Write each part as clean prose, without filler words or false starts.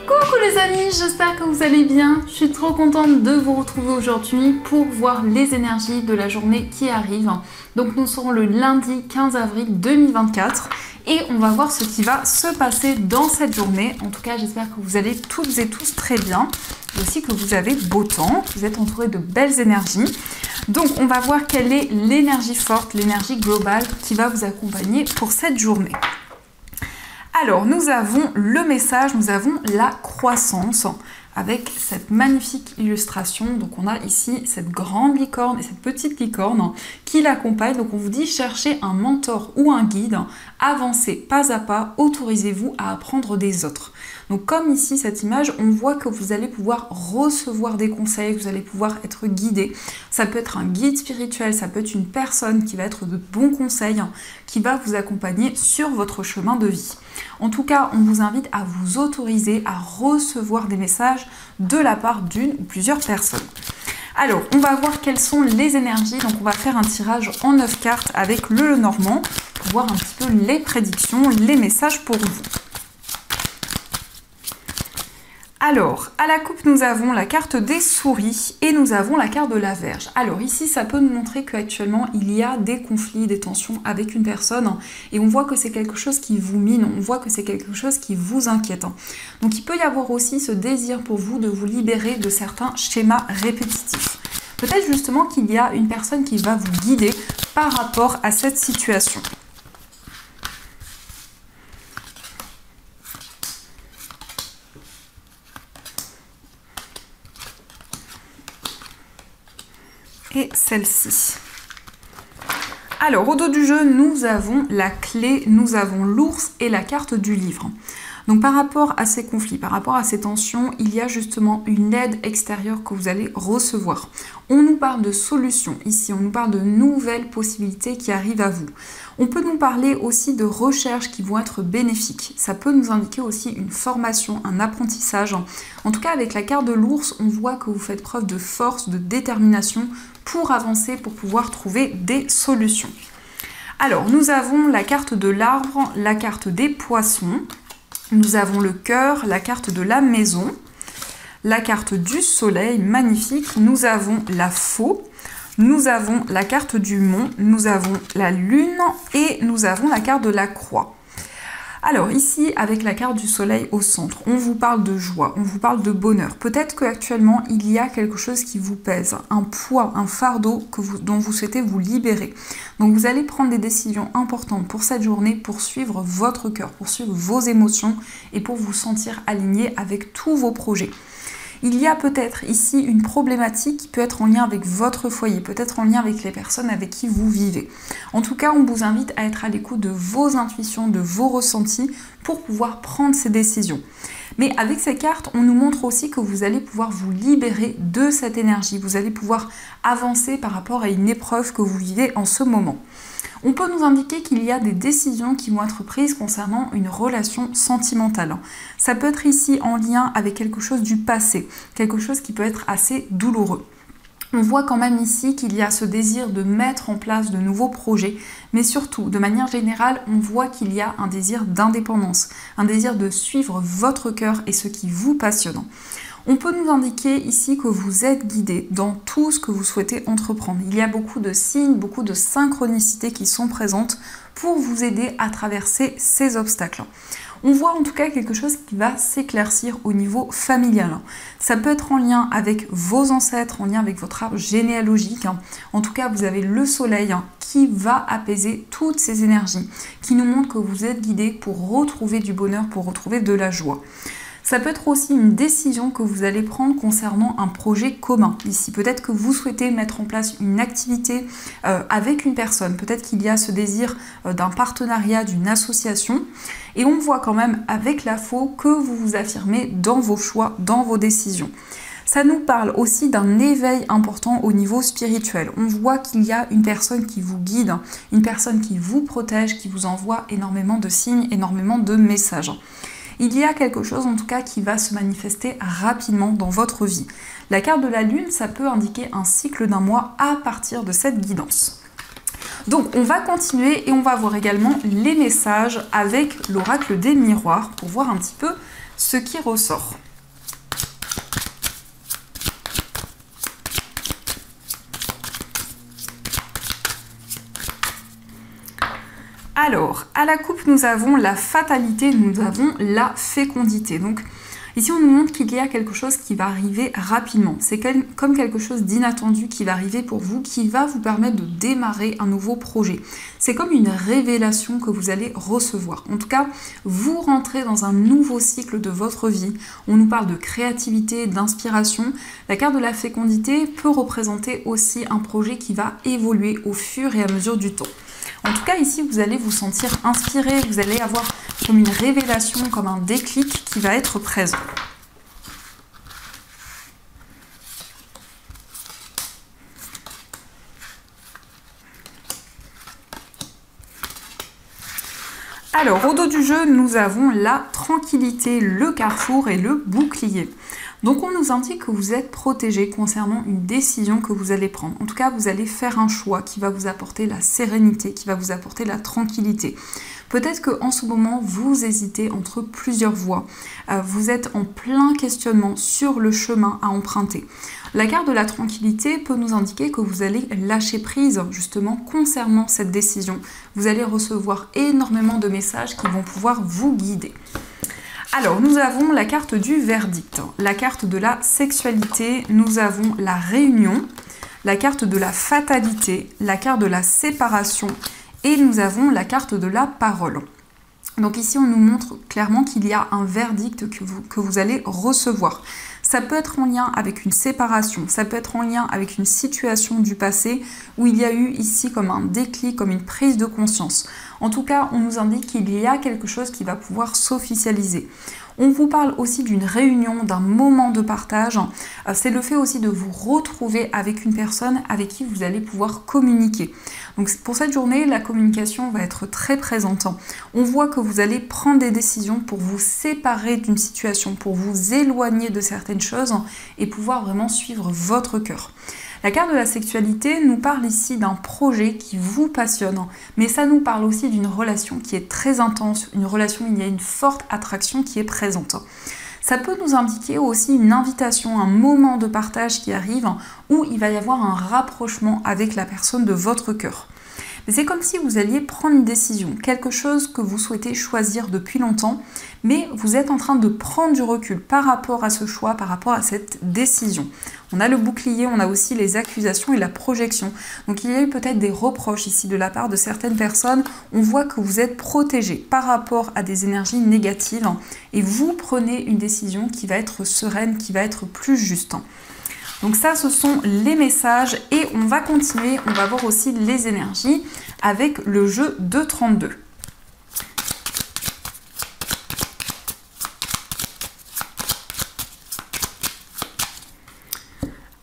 Coucou les amis, j'espère que vous allez bien. Je suis trop contente de vous retrouver aujourd'hui pour voir les énergies de la journée qui arrive. Donc nous serons le lundi 15 avril 2024 et on va voir ce qui va se passer dans cette journée. En tout cas, j'espère que vous allez toutes et tous très bien et aussi que vous avez beau temps, que vous êtes entourés de belles énergies. Donc on va voir quelle est l'énergie forte, l'énergie globale qui va vous accompagner pour cette journée. Alors, nous avons le message, nous avons la croissance avec cette magnifique illustration. Donc, on a ici cette grande licorne et cette petite licorne qui l'accompagnent. Donc, on vous dit cherchez un mentor ou un guide, avancez pas à pas, autorisez-vous à apprendre des autres. Donc, comme ici, cette image, on voit que vous allez pouvoir recevoir des conseils, vous allez pouvoir être guidé. Ça peut être un guide spirituel, ça peut être une personne qui va être de bons conseils, qui va vous accompagner sur votre chemin de vie. En tout cas, on vous invite à vous autoriser à recevoir des messages de la part d'une ou plusieurs personnes. Alors, on va voir quelles sont les énergies. Donc, on va faire un tirage en 9 cartes avec le Lenormand pour voir un petit peu les prédictions, les messages pour vous. Alors, à la coupe, nous avons la carte des souris et nous avons la carte de la Vierge. Alors ici, ça peut nous montrer qu'actuellement, il y a des conflits, des tensions avec une personne et on voit que c'est quelque chose qui vous mine, on voit que c'est quelque chose qui vous inquiète. Donc il peut y avoir aussi ce désir pour vous de vous libérer de certains schémas répétitifs. Peut-être justement qu'il y a une personne qui va vous guider par rapport à cette situation. Et celle-ci. Alors, au dos du jeu, nous avons la clé, nous avons l'ours et la carte du livre. Donc, par rapport à ces conflits, par rapport à ces tensions, il y a justement une aide extérieure que vous allez recevoir. On nous parle de solutions ici, on nous parle de nouvelles possibilités qui arrivent à vous. On peut nous parler aussi de recherches qui vont être bénéfiques. Ça peut nous indiquer aussi une formation, un apprentissage. En tout cas, avec la carte de l'ours, on voit que vous faites preuve de force, de détermination pour avancer, pour pouvoir trouver des solutions. Alors, nous avons la carte de l'arbre, la carte des poissons, nous avons le cœur, la carte de la maison, la carte du soleil, magnifique, nous avons la faux, nous avons la carte du mont, nous avons la lune et nous avons la carte de la croix. Alors ici, avec la carte du soleil au centre, on vous parle de joie, on vous parle de bonheur. Peut-être qu'actuellement, il y a quelque chose qui vous pèse, un poids, un fardeau dont vous souhaitez vous libérer. Donc vous allez prendre des décisions importantes pour cette journée, pour suivre votre cœur, pour suivre vos émotions et pour vous sentir aligné avec tous vos projets. Il y a peut-être ici une problématique qui peut être en lien avec votre foyer, peut-être en lien avec les personnes avec qui vous vivez. En tout cas, on vous invite à être à l'écoute de vos intuitions, de vos ressentis pour pouvoir prendre ces décisions. Mais avec ces cartes, on nous montre aussi que vous allez pouvoir vous libérer de cette énergie. Vous allez pouvoir avancer par rapport à une épreuve que vous vivez en ce moment. On peut nous indiquer qu'il y a des décisions qui vont être prises concernant une relation sentimentale. Ça peut être ici en lien avec quelque chose du passé, quelque chose qui peut être assez douloureux. On voit quand même ici qu'il y a ce désir de mettre en place de nouveaux projets, mais surtout, de manière générale, on voit qu'il y a un désir d'indépendance, un désir de suivre votre cœur et ce qui vous passionne. On peut nous indiquer ici que vous êtes guidé dans tout ce que vous souhaitez entreprendre. Il y a beaucoup de signes, beaucoup de synchronicités qui sont présentes pour vous aider à traverser ces obstacles. On voit en tout cas quelque chose qui va s'éclaircir au niveau familial. Ça peut être en lien avec vos ancêtres, en lien avec votre arbre généalogique. En tout cas, vous avez le soleil qui va apaiser toutes ces énergies, qui nous montre que vous êtes guidé pour retrouver du bonheur, pour retrouver de la joie. Ça peut être aussi une décision que vous allez prendre concernant un projet commun. Ici, peut-être que vous souhaitez mettre en place une activité avec une personne. Peut-être qu'il y a ce désir d'un partenariat, d'une association. Et on voit quand même avec la faux que vous vous affirmez dans vos choix, dans vos décisions. Ça nous parle aussi d'un éveil important au niveau spirituel. On voit qu'il y a une personne qui vous guide, une personne qui vous protège, qui vous envoie énormément de signes, énormément de messages. Il y a quelque chose en tout cas qui va se manifester rapidement dans votre vie. La carte de la lune, ça peut indiquer un cycle d'un mois à partir de cette guidance. Donc on va continuer et on va voir également les messages avec l'oracle des miroirs pour voir un petit peu ce qui ressort. Alors, à la coupe, nous avons la fatalité, nous avons la fécondité. Donc, ici, on nous montre qu'il y a quelque chose qui va arriver rapidement. C'est comme quelque chose d'inattendu qui va arriver pour vous, qui va vous permettre de démarrer un nouveau projet. C'est comme une révélation que vous allez recevoir. En tout cas, vous rentrez dans un nouveau cycle de votre vie. On nous parle de créativité, d'inspiration. La carte de la fécondité peut représenter aussi un projet qui va évoluer au fur et à mesure du temps. En tout cas, ici, vous allez vous sentir inspiré, vous allez avoir comme une révélation, comme un déclic qui va être présent. Alors, au dos du jeu, nous avons la tranquillité, le carrefour et le bouclier. Donc on nous indique que vous êtes protégé concernant une décision que vous allez prendre. En tout cas, vous allez faire un choix qui va vous apporter la sérénité, qui va vous apporter la tranquillité. Peut-être qu'en ce moment, vous hésitez entre plusieurs voies. Vous êtes en plein questionnement sur le chemin à emprunter. La carte de la tranquillité peut nous indiquer que vous allez lâcher prise justement concernant cette décision. Vous allez recevoir énormément de messages qui vont pouvoir vous guider. Alors, nous avons la carte du verdict, la carte de la sexualité, nous avons la réunion, la carte de la fatalité, la carte de la séparation et nous avons la carte de la parole. Donc ici, on nous montre clairement qu'il y a un verdict que vous allez recevoir. Ça peut être en lien avec une séparation, ça peut être en lien avec une situation du passé où il y a eu ici comme un déclic, comme une prise de conscience. En tout cas, on nous indique qu'il y a quelque chose qui va pouvoir s'officialiser. On vous parle aussi d'une réunion, d'un moment de partage. C'est le fait aussi de vous retrouver avec une personne avec qui vous allez pouvoir communiquer. Donc pour cette journée, la communication va être très présente. On voit que vous allez prendre des décisions pour vous séparer d'une situation, pour vous éloigner de certaines choses et pouvoir vraiment suivre votre cœur. La carte de la sexualité nous parle ici d'un projet qui vous passionne, mais ça nous parle aussi d'une relation qui est très intense, une relation où il y a une forte attraction qui est présente. Ça peut nous indiquer aussi une invitation, un moment de partage qui arrive où il va y avoir un rapprochement avec la personne de votre cœur. Mais c'est comme si vous alliez prendre une décision, quelque chose que vous souhaitez choisir depuis longtemps, mais vous êtes en train de prendre du recul par rapport à ce choix, par rapport à cette décision. On a le bouclier, on a aussi les accusations et la projection. Donc il y a eu peut-être des reproches ici de la part de certaines personnes. On voit que vous êtes protégé par rapport à des énergies négatives et vous prenez une décision qui va être sereine, qui va être plus juste. Donc ça, ce sont les messages et on va continuer, on va voir aussi les énergies avec le jeu de 32.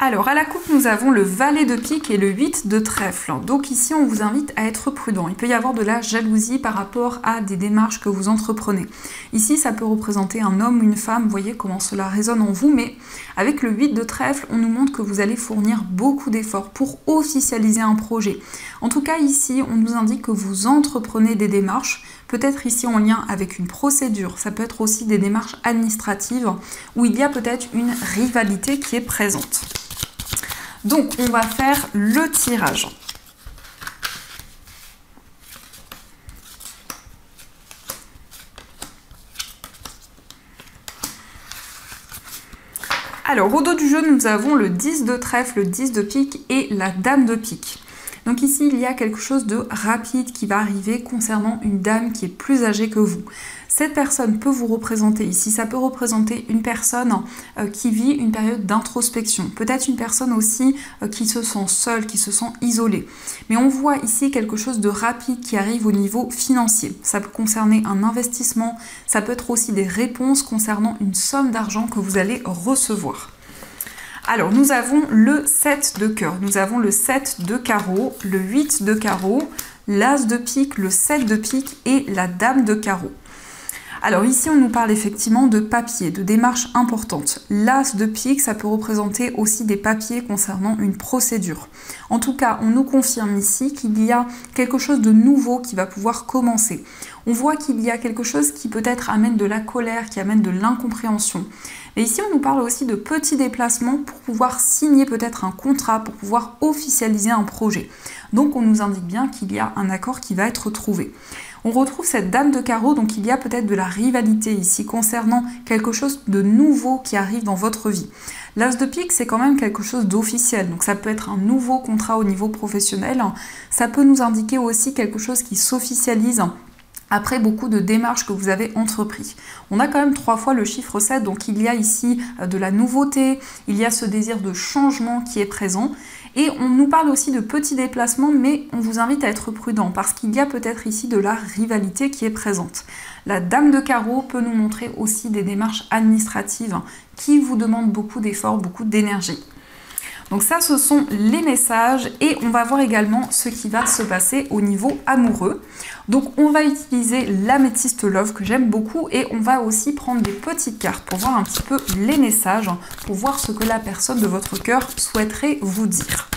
Alors, à la coupe, nous avons le valet de pique et le 8 de trèfle. Donc ici, on vous invite à être prudent. Il peut y avoir de la jalousie par rapport à des démarches que vous entreprenez. Ici, ça peut représenter un homme ou une femme. Vous voyez comment cela résonne en vous. Mais avec le 8 de trèfle, on nous montre que vous allez fournir beaucoup d'efforts pour officialiser un projet. En tout cas, ici, on nous indique que vous entreprenez des démarches. Peut-être ici en lien avec une procédure. Ça peut être aussi des démarches administratives où il y a peut-être une rivalité qui est présente. Donc, on va faire le tirage. Alors, au dos du jeu, nous avons le 10 de trèfle, le 10 de pique et la dame de pique. Donc ici, il y a quelque chose de rapide qui va arriver concernant une dame qui est plus âgée que vous. Cette personne peut vous représenter ici, ça peut représenter une personne qui vit une période d'introspection, peut-être une personne aussi qui se sent seule, qui se sent isolée. Mais on voit ici quelque chose de rapide qui arrive au niveau financier. Ça peut concerner un investissement, ça peut être aussi des réponses concernant une somme d'argent que vous allez recevoir. Alors, nous avons le 7 de cœur, nous avons le 7 de carreau, le 8 de carreau, l'as de pique, le 7 de pique et la dame de carreau. Alors ici, on nous parle effectivement de papiers, de démarches importantes. L'as de pique, ça peut représenter aussi des papiers concernant une procédure. En tout cas, on nous confirme ici qu'il y a quelque chose de nouveau qui va pouvoir commencer. On voit qu'il y a quelque chose qui peut-être amène de la colère, qui amène de l'incompréhension. Et ici, on nous parle aussi de petits déplacements pour pouvoir signer peut-être un contrat, pour pouvoir officialiser un projet. Donc, on nous indique bien qu'il y a un accord qui va être trouvé. On retrouve cette dame de carreau, donc il y a peut-être de la rivalité ici concernant quelque chose de nouveau qui arrive dans votre vie. L'as de pique, c'est quand même quelque chose d'officiel, donc ça peut être un nouveau contrat au niveau professionnel. Ça peut nous indiquer aussi quelque chose qui s'officialise après beaucoup de démarches que vous avez entrepris. On a quand même 3 fois le chiffre 7, donc il y a ici de la nouveauté, il y a ce désir de changement qui est présent. Et on nous parle aussi de petits déplacements, mais on vous invite à être prudent parce qu'il y a peut-être ici de la rivalité qui est présente. La dame de carreau peut nous montrer aussi des démarches administratives qui vous demandent beaucoup d'efforts, beaucoup d'énergie. Donc ça, ce sont les messages et on va voir également ce qui va se passer au niveau amoureux. Donc on va utiliser l'améthyste love que j'aime beaucoup et on va aussi prendre des petites cartes pour voir un petit peu les messages, pour voir ce que la personne de votre cœur souhaiterait vous dire.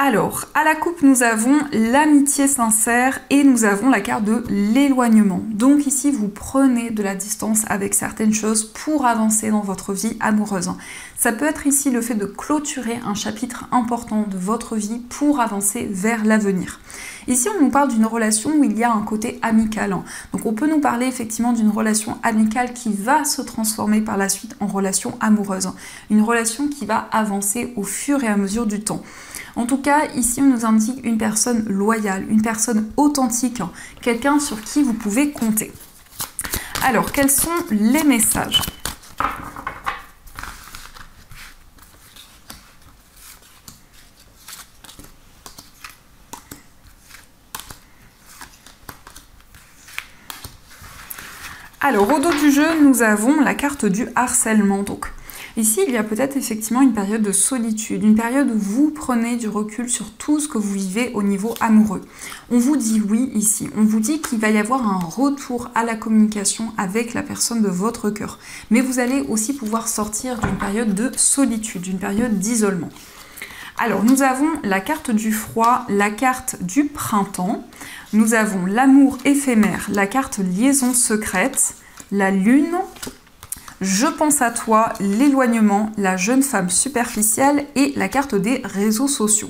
Alors, à la coupe, nous avons l'amitié sincère et nous avons la carte de l'éloignement. Donc ici, vous prenez de la distance avec certaines choses pour avancer dans votre vie amoureuse. Ça peut être ici le fait de clôturer un chapitre important de votre vie pour avancer vers l'avenir. Ici, on nous parle d'une relation où il y a un côté amical. Donc on peut nous parler effectivement d'une relation amicale qui va se transformer par la suite en relation amoureuse. Une relation qui va avancer au fur et à mesure du temps. En tout cas, ici, on nous indique une personne loyale, une personne authentique, quelqu'un sur qui vous pouvez compter. Alors, quels sont les messages ? Alors, au dos du jeu, nous avons la carte du harcèlement. Donc, ici, il y a peut-être effectivement une période de solitude, une période où vous prenez du recul sur tout ce que vous vivez au niveau amoureux. On vous dit oui ici, on vous dit qu'il va y avoir un retour à la communication avec la personne de votre cœur. Mais vous allez aussi pouvoir sortir d'une période de solitude, d'une période d'isolement. Alors, nous avons la carte du froid, la carte du printemps. Nous avons l'amour éphémère, la carte liaison secrète, la lune, je pense à toi, l'éloignement, la jeune femme superficielle et la carte des réseaux sociaux.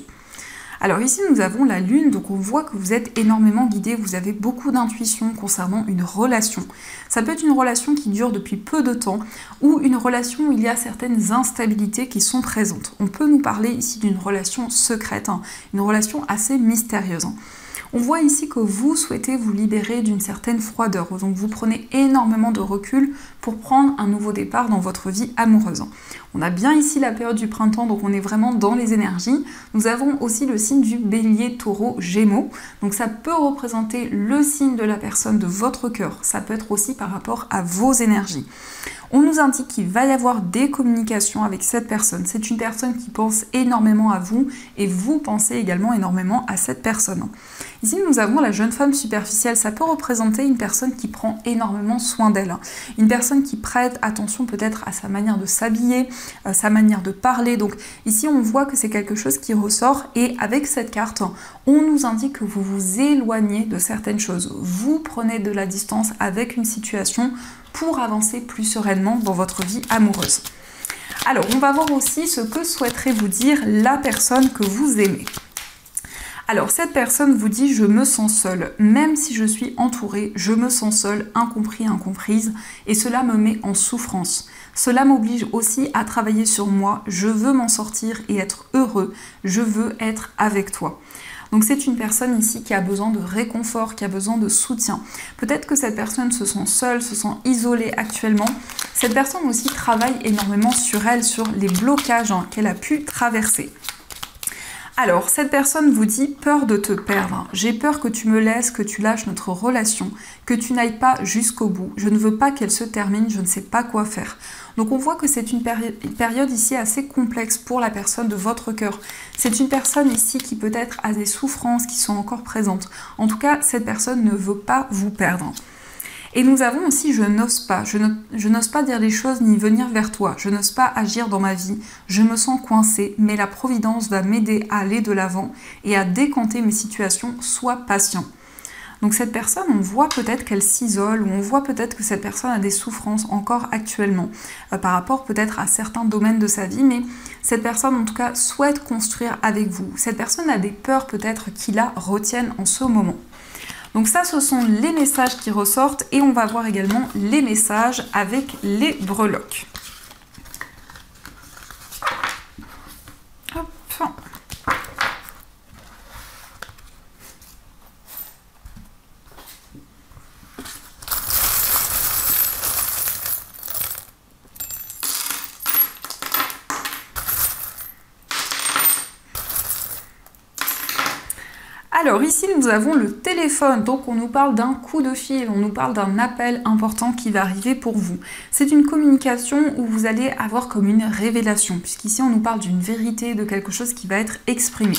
Alors ici, nous avons la lune, donc on voit que vous êtes énormément guidé, vous avez beaucoup d'intuition concernant une relation. Ça peut être une relation qui dure depuis peu de temps ou une relation où il y a certaines instabilités qui sont présentes. On peut nous parler ici d'une relation secrète, une relation assez mystérieuse. On voit ici que vous souhaitez vous libérer d'une certaine froideur, donc vous prenez énormément de recul pour prendre un nouveau départ dans votre vie amoureuse. On a bien ici la période du printemps, donc on est vraiment dans les énergies. Nous avons aussi le signe du bélier, taureau, gémeaux, donc ça peut représenter le signe de la personne de votre cœur, ça peut être aussi par rapport à vos énergies. On nous indique qu'il va y avoir des communications avec cette personne. C'est une personne qui pense énormément à vous et vous pensez également énormément à cette personne. Ici, nous avons la jeune femme superficielle. Ça peut représenter une personne qui prend énormément soin d'elle. Une personne qui prête attention peut-être à sa manière de s'habiller, sa manière de parler. Donc ici, on voit que c'est quelque chose qui ressort et avec cette carte, on nous indique que vous vous éloignez de certaines choses. Vous prenez de la distance avec une situation pour avancer plus sereinement dans votre vie amoureuse. Alors, on va voir aussi ce que souhaiterait vous dire la personne que vous aimez. Alors, cette personne vous dit « je me sens seule, même si je suis entourée, je me sens seule, incompris, incomprise, et cela me met en souffrance. Cela m'oblige aussi à travailler sur moi, je veux m'en sortir et être heureux, je veux être avec toi. » Donc c'est une personne ici qui a besoin de réconfort, qui a besoin de soutien. Peut-être que cette personne se sent seule, se sent isolée actuellement. Cette personne aussi travaille énormément sur elle, sur les blocages qu'elle a pu traverser. Alors, cette personne vous dit « peur de te perdre. J'ai peur que tu me laisses, que tu lâches notre relation, que tu n'ailles pas jusqu'au bout. Je ne veux pas qu'elle se termine, je ne sais pas quoi faire. » Donc on voit que c'est une période ici assez complexe pour la personne de votre cœur. C'est une personne ici qui peut-être a des souffrances qui sont encore présentes. En tout cas, cette personne ne veut pas vous perdre. Et nous avons aussi « je n'ose pas ». Je n'ose pas dire les choses ni venir vers toi. Je n'ose pas agir dans ma vie. Je me sens coincée, mais la Providence va m'aider à aller de l'avant et à décanter mes situations. Sois patient. Donc cette personne, on voit peut-être qu'elle s'isole ou on voit peut-être que cette personne a des souffrances encore actuellement par rapport peut-être à certains domaines de sa vie, mais cette personne en tout cas souhaite construire avec vous. Cette personne a des peurs peut-être qui la retiennent en ce moment. Donc ça, ce sont les messages qui ressortent et on va voir également les messages avec les breloques. Hop. Alors ici nous avons le téléphone, donc on nous parle d'un coup de fil, on nous parle d'un appel important qui va arriver pour vous. C'est une communication où vous allez avoir comme une révélation, puisqu'ici on nous parle d'une vérité, de quelque chose qui va être exprimé.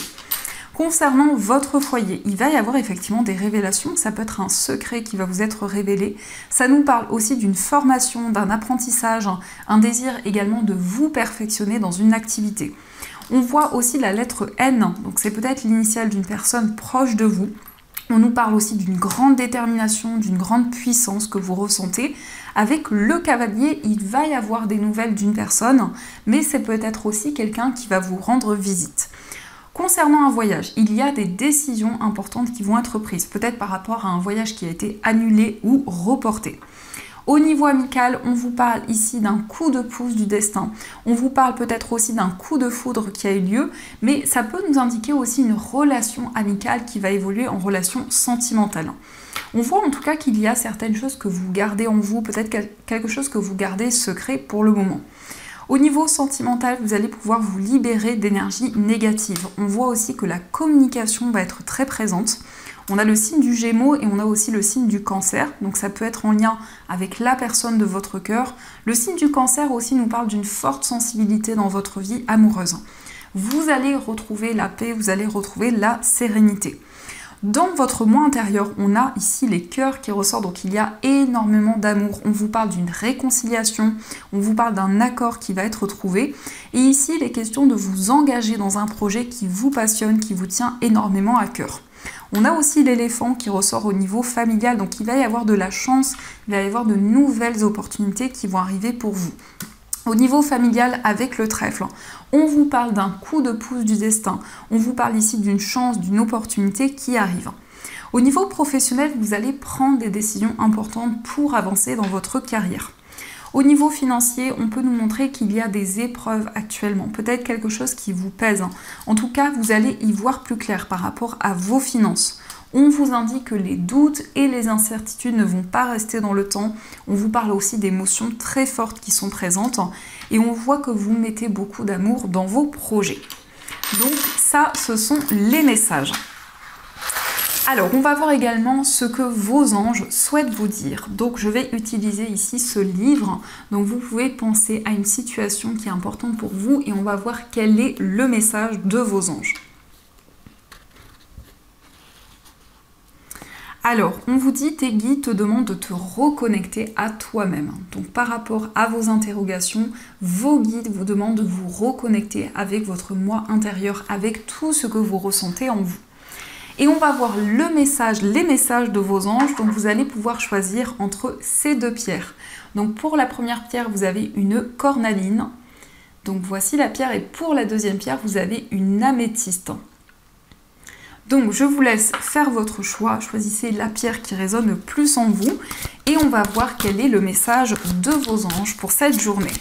Concernant votre foyer, il va y avoir effectivement des révélations, ça peut être un secret qui va vous être révélé. Ça nous parle aussi d'une formation, d'un apprentissage, un désir également de vous perfectionner dans une activité. On voit aussi la lettre N, donc c'est peut-être l'initiale d'une personne proche de vous. On nous parle aussi d'une grande détermination, d'une grande puissance que vous ressentez. Avec le cavalier, il va y avoir des nouvelles d'une personne, mais c'est peut-être aussi quelqu'un qui va vous rendre visite. Concernant un voyage, il y a des décisions importantes qui vont être prises, peut-être par rapport à un voyage qui a été annulé ou reporté. Au niveau amical, on vous parle ici d'un coup de pouce du destin. On vous parle peut-être aussi d'un coup de foudre qui a eu lieu, mais ça peut nous indiquer aussi une relation amicale qui va évoluer en relation sentimentale. On voit en tout cas qu'il y a certaines choses que vous gardez en vous, peut-être quelque chose que vous gardez secret pour le moment. Au niveau sentimental, vous allez pouvoir vous libérer d'énergie négative. On voit aussi que la communication va être très présente. On a le signe du Gémeaux et on a aussi le signe du Cancer, donc ça peut être en lien avec la personne de votre cœur. Le signe du Cancer aussi nous parle d'une forte sensibilité dans votre vie amoureuse. Vous allez retrouver la paix, vous allez retrouver la sérénité. Dans votre moi intérieur, on a ici les cœurs qui ressortent, donc il y a énormément d'amour. On vous parle d'une réconciliation, on vous parle d'un accord qui va être trouvé. Et ici, il est question de vous engager dans un projet qui vous passionne, qui vous tient énormément à cœur. On a aussi l'éléphant qui ressort au niveau familial, donc il va y avoir de la chance, il va y avoir de nouvelles opportunités qui vont arriver pour vous. Au niveau familial, avec le trèfle, on vous parle d'un coup de pouce du destin, on vous parle ici d'une chance, d'une opportunité qui arrive. Au niveau professionnel, vous allez prendre des décisions importantes pour avancer dans votre carrière. Au niveau financier, on peut nous montrer qu'il y a des épreuves actuellement, peut-être quelque chose qui vous pèse. En tout cas, vous allez y voir plus clair par rapport à vos finances. On vous indique que les doutes et les incertitudes ne vont pas rester dans le temps. On vous parle aussi d'émotions très fortes qui sont présentes et on voit que vous mettez beaucoup d'amour dans vos projets. Donc ça, ce sont les messages. Alors, on va voir également ce que vos anges souhaitent vous dire. Donc, je vais utiliser ici ce livre. Donc, vous pouvez penser à une situation qui est importante pour vous et on va voir quel est le message de vos anges. Alors, on vous dit, tes guides te demandent de te reconnecter à toi-même. Donc, par rapport à vos interrogations, vos guides vous demandent de vous reconnecter avec votre moi intérieur, avec tout ce que vous ressentez en vous. Et on va voir les messages de vos anges, donc vous allez pouvoir choisir entre ces deux pierres. Donc pour la première pierre, vous avez une cornaline. Donc voici la pierre et pour la deuxième pierre, vous avez une améthyste. Donc je vous laisse faire votre choix, choisissez la pierre qui résonne le plus en vous et on va voir quel est le message de vos anges pour cette journée.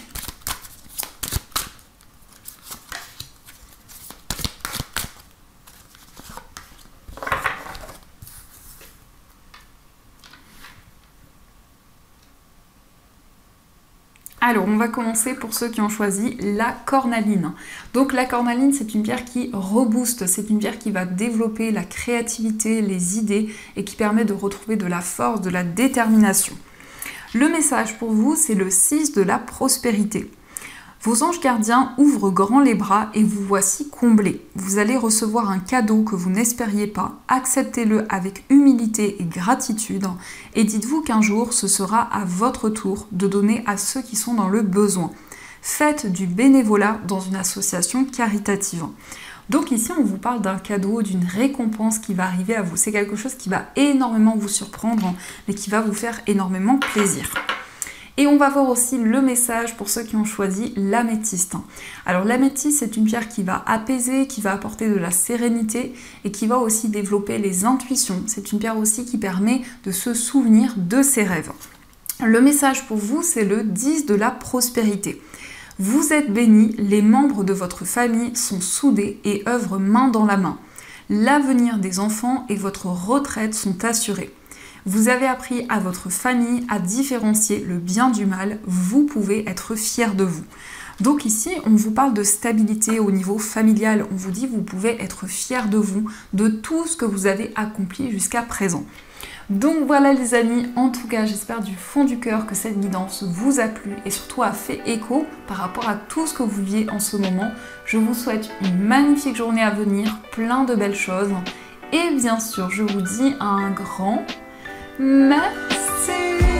Alors, on va commencer pour ceux qui ont choisi la cornaline. Donc la cornaline, c'est une pierre qui rebooste, c'est une pierre qui va développer la créativité, les idées et qui permet de retrouver de la force, de la détermination. Le message pour vous, c'est le 6 de la prospérité. Vos anges gardiens ouvrent grand les bras et vous voici comblés. Vous allez recevoir un cadeau que vous n'espériez pas. Acceptez-le avec humilité et gratitude et dites-vous qu'un jour, ce sera à votre tour de donner à ceux qui sont dans le besoin. Faites du bénévolat dans une association caritative. Donc ici, on vous parle d'un cadeau, d'une récompense qui va arriver à vous. C'est quelque chose qui va énormément vous surprendre, mais qui va vous faire énormément plaisir. Et on va voir aussi le message pour ceux qui ont choisi l'améthyste. Alors l'améthyste, c'est une pierre qui va apaiser, qui va apporter de la sérénité et qui va aussi développer les intuitions. C'est une pierre aussi qui permet de se souvenir de ses rêves. Le message pour vous, c'est le 10 de la prospérité. Vous êtes bénis, les membres de votre famille sont soudés et œuvrent main dans la main. L'avenir des enfants et votre retraite sont assurés. Vous avez appris à votre famille à différencier le bien du mal, vous pouvez être fiers de vous. Donc ici, on vous parle de stabilité au niveau familial, on vous dit vous pouvez être fiers de vous, de tout ce que vous avez accompli jusqu'à présent. Donc voilà les amis, en tout cas j'espère du fond du cœur que cette guidance vous a plu et surtout a fait écho par rapport à tout ce que vous viviez en ce moment. Je vous souhaite une magnifique journée à venir, plein de belles choses et bien sûr je vous dis un grand merci.